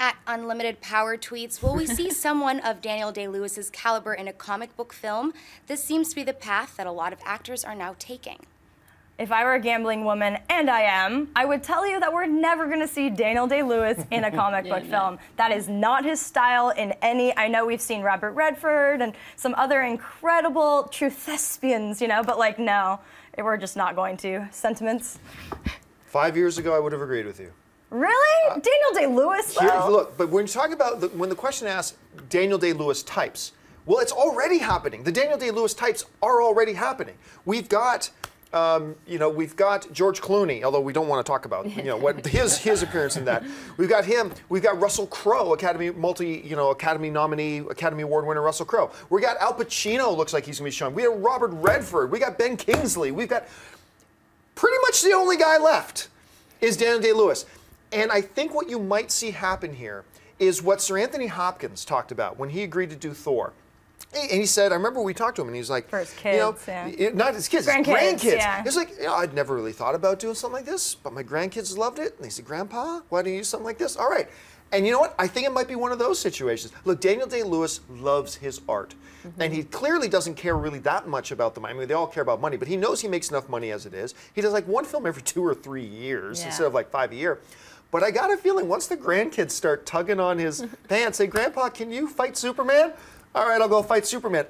At Unlimited Power tweets, will we see someone of Daniel Day-Lewis's caliber in a comic book film? This seems to be the path that a lot of actors are now taking. If I were a gambling woman, and I am, I would tell you that we're never going to see Daniel Day-Lewis in a comic book film. That is not his style in any. I know we've seen Robert Redford and some other incredible true thespians, you know, but like, no, we're just not going to. Sentiments? 5 years ago, I would have agreed with you. Really? Daniel Day-Lewis, though? Look, but when you talk about, when the question asks Daniel Day-Lewis types, well, it's already happening. The Daniel Day-Lewis types are already happening. We've got, you know, we've got George Clooney, although we don't want to talk about, you know, what his appearance in that. We've got him. We've got Russell Crowe, Academy nominee, Academy Award winner Russell Crowe. We got Al Pacino. Looks like he's going to be showing. We have Robert Redford. We got Ben Kingsley. We've got pretty much the only guy left is Daniel Day-Lewis. And I think what you might see happen here is what Sir Anthony Hopkins talked about when he agreed to do Thor. And he said, I remember we talked to him, and he was like, for his kids, not his kids, grandkids, his grandkids. Yeah. He was like, you know, I'd never really thought about doing something like this, but my grandkids loved it. And they said, Grandpa, why don't you do something like this? All right. And you know what? I think it might be one of those situations. Look, Daniel Day-Lewis loves his art. And he clearly doesn't care really that much about the money. I mean, they all care about money, but he knows he makes enough money as it is. He does like one film every 2 or 3 years instead of like 5 a year. But I got a feeling once the grandkids start tugging on his pants, say, Grandpa, can you fight Superman? All right, I'll go fight Superman.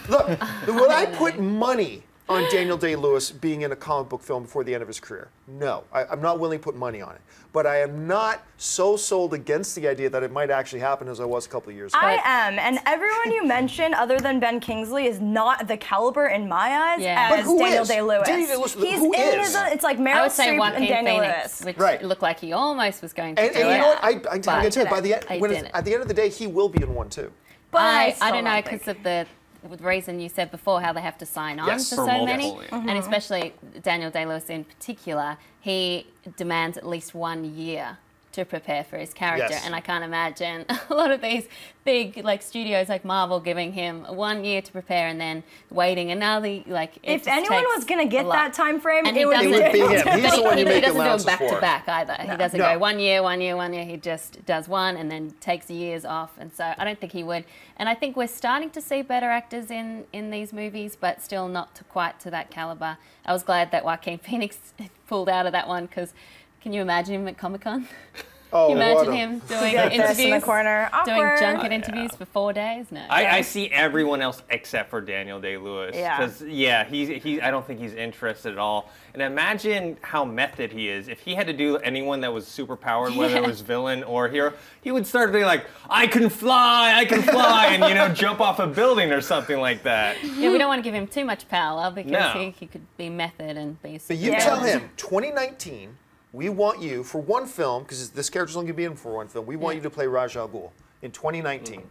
Look, would I put money on Daniel Day-Lewis being in a comic book film before the end of his career? No, I'm not willing to put money on it. But I am not so sold against the idea that it might actually happen as I was a couple of years ago. I am, and everyone you mentioned, other than Ben Kingsley, is not the caliber in my eyes as Daniel Day-Lewis. He's in his own, it's like Meryl Streep and Daniel Lewis, Lewis. which looked like he almost was going to do it. And you know what? I'm going to tell you, at the end of the day, he will be in one too. But I don't know, because of the reason you said before, how they have to sign on for so many, and especially Daniel Day-Lewis in particular, he demands at least 1 year to prepare for his character, and I can't imagine a lot of these big studios like Marvel giving him 1 year to prepare and then waiting another If anyone was going to get that time frame, and it would be him. He's the one you make allowances for. He doesn't do them back to back either. No. He doesn't go 1 year, 1 year, 1 year. He just does one and then takes years off, and so I don't think he would. And I think we're starting to see better actors in these movies, but still not quite to that caliber. I was glad that Joaquin Phoenix pulled out of that one, because can you imagine him at Comic-Con? Oh, Can you imagine him doing interviews, in the corner. doing junket interviews for 4 days? No. I see everyone else except for Daniel Day-Lewis. Because, I don't think he's interested at all. And imagine how method he is. If he had to do anyone that was superpowered, whether it was villain or hero, he would start being like, I can fly, and, jump off a building or something like that. Yeah, we don't want to give him too much power, because he could be method and be But you tell him, 2019, we want you, for one film, because this character's only going to be in for one film, we want you to play Ra's al Ghul in 2019.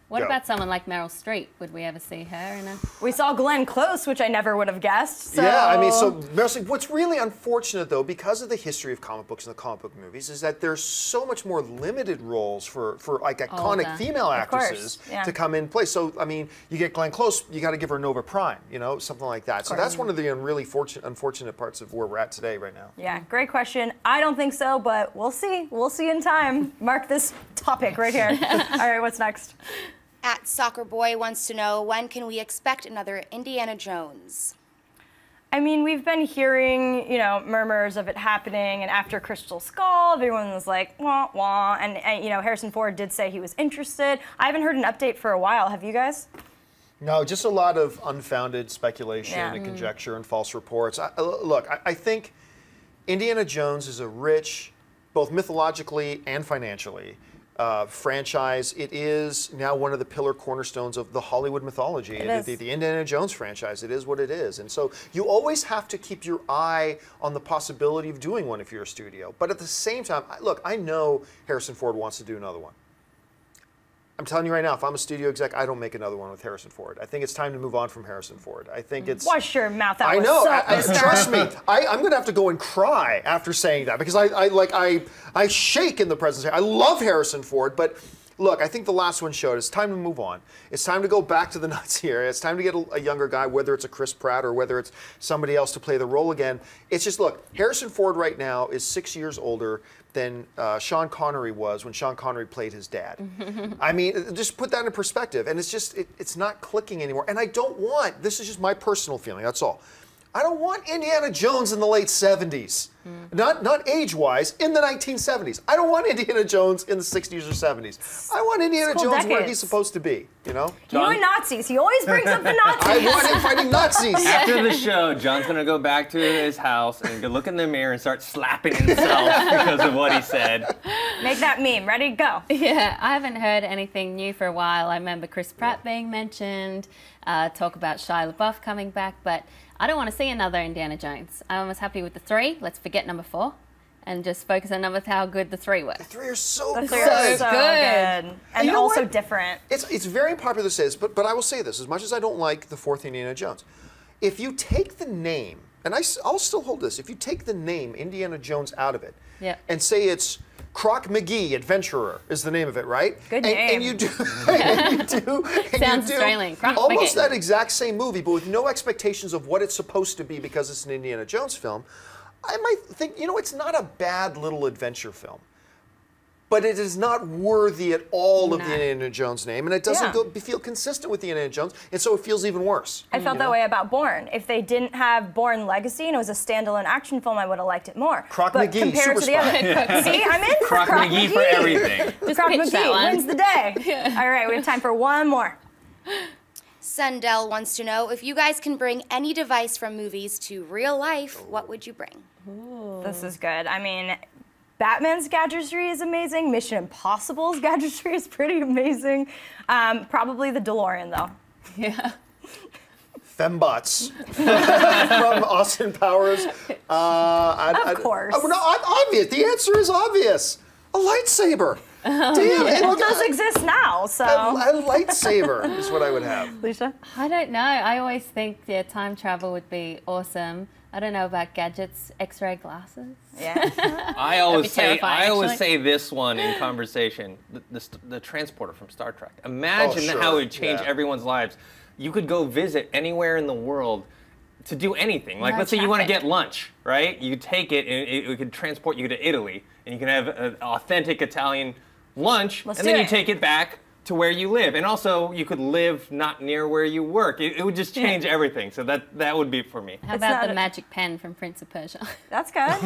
What about someone like Meryl Streep? Would we ever see her in a... We saw Glenn Close, which I never would have guessed. So... Yeah, I mean, so Meryl Streep, what's really unfortunate, though, because of the history of comic books and the comic book movies, is that there's so much more limited roles for like iconic female actresses to come in place. So, I mean, you get Glenn Close, you got to give her Nova Prime, something like that. So that's one of the really unfortunate parts of where we're at today, right now. Yeah, great question. I don't think so, but we'll see. We'll see in time. Mark this topic right here. All right, what's next? At Soccer Boy wants to know, when can we expect another Indiana Jones? I mean, we've been hearing, murmurs of it happening, and after Crystal Skull, everyone was like, wah, wah, and Harrison Ford did say he was interested. I haven't heard an update for a while. Have you guys? No, just a lot of unfounded speculation and conjecture and false reports. Look, I think Indiana Jones is a rich, both mythologically and financially, franchise. It is now one of the pillar cornerstones of the Hollywood mythology. The Indiana Jones franchise, it is what it is. And so you always have to keep your eye on the possibility of doing one if you're a studio. But at the same time, look, I know Harrison Ford wants to do another one. I'm telling you right now, if I'm a studio exec, I don't make another one with Harrison Ford. I think it's time to move on from Harrison Ford. I think it's... Wash your mouth out. I know. Trust me. I'm going to have to go and cry after saying that, because I shake in the presence. I love Harrison Ford, but look, I think the last one showed it's time to move on. It's time to go back to the Nazi era. It's time to get a younger guy, whether it's a Chris Pratt or whether it's somebody else to play the role again. It's just, look, Harrison Ford right now is 6 years older than Sean Connery was when Sean Connery played his dad. I mean, just put that in perspective. And it's just, it's not clicking anymore. And I don't want, this is just my personal feeling, that's all. I don't want Indiana Jones in the late 70s. Not age-wise, in the 1970s. I don't want Indiana Jones in the 60s or 70s. I want Indiana Jones where he's supposed to be, you know? You and Nazis. He always brings up the Nazis. I want him fighting Nazis. After the show, John's going to go back to his house and look in the mirror and start slapping himself because of what he said. Make that meme. Ready? Go. Yeah, I haven't heard anything new for a while. I remember Chris Pratt being mentioned, talk about Shia LaBeouf coming back, but I don't want to see another Indiana Jones. I was happy with the 3. Let's forget number 4 and just focus on how good the 3 were. The 3 are so good. So good. And you know also what? different. It's very popular to say this, but I will say this, as much as I don't like the 4th Indiana Jones, if you take the name, and I'll still hold this, if you take the name Indiana Jones out of it, and say it's Croc McGee, Adventurer is the name of it, right? Good name. And you do, Sounds Australian. Croc almost McGee. that exact same movie, but with no expectations of what it's supposed to be because it's an Indiana Jones film. I might think, you know, it's not a bad little adventure film, but it is not worthy at all of the Indiana Jones name, and it doesn't feel consistent with the Indiana Jones, and so it feels even worse. I felt that way about Bourne. If they didn't have Bourne Legacy and it was a standalone action film, I would have liked it more. Croc but McGee, compared to the other, see, I'm in Croc McGee for everything. Croc pitch that McGee one. wins the day. All right, we have time for one more. Sundell wants to know, if you guys can bring any device from movies to real life, what would you bring? This is good. I mean, Batman's gadgetry is amazing. Mission Impossible's gadgetry is pretty amazing. Probably the DeLorean, though. Yeah. Fembots from Austin Powers. Of course. No, obvious. The answer is obvious. A lightsaber. Damn it. Well, it does exist now, so. A lightsaber is what I would have. Alicia? I don't know. I always think time travel would be awesome. I don't know about gadgets, X-ray glasses. Yeah. I always terrifying, say this one in conversation, the transporter from Star Trek. Imagine sure. how it would change everyone's lives. You could go visit anywhere in the world to do anything. Like, let's say you want to get lunch, right? You take it and it could transport you to Italy, and you can have an authentic Italian lunch, and then you take it back to where you live. And also, you could live not near where you work. It would just change everything. So that would be for me. How about the magic pen from Prince of Persia? That's good.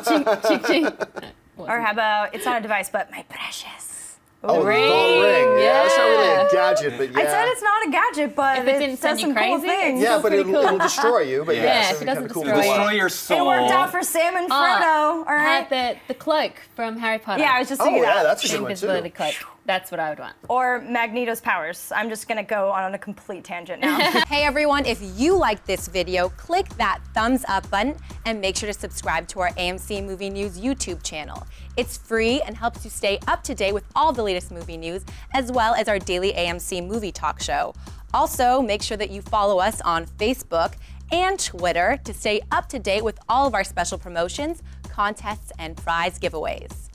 Ching, ching, ching. Or how about, it's not a device, but my precious. Oh, the gold ring. Yeah, that's not really a gadget, but yeah. I said it's not a gadget, but If it didn't does send you some cool crazy, things. Yeah, but it'll destroy you. But Yeah, so if it doesn't kinda cool. destroy you. Destroy your soul. It worked out for Sam and Frodo, all right? Had the cloak from Harry Potter. Yeah, I was just thinking that. That's a The good one invisibility too. cloak. That's what I would want. Or Magneto's powers. I'm just gonna go on a complete tangent now. Hey everyone, if you liked this video, click that thumbs up button and make sure to subscribe to our AMC Movie News YouTube channel. It's free and helps you stay up to date with all the latest movie news, as well as our daily AMC movie talk show. Also, make sure that you follow us on Facebook and Twitter to stay up to date with all of our special promotions, contests, and prize giveaways.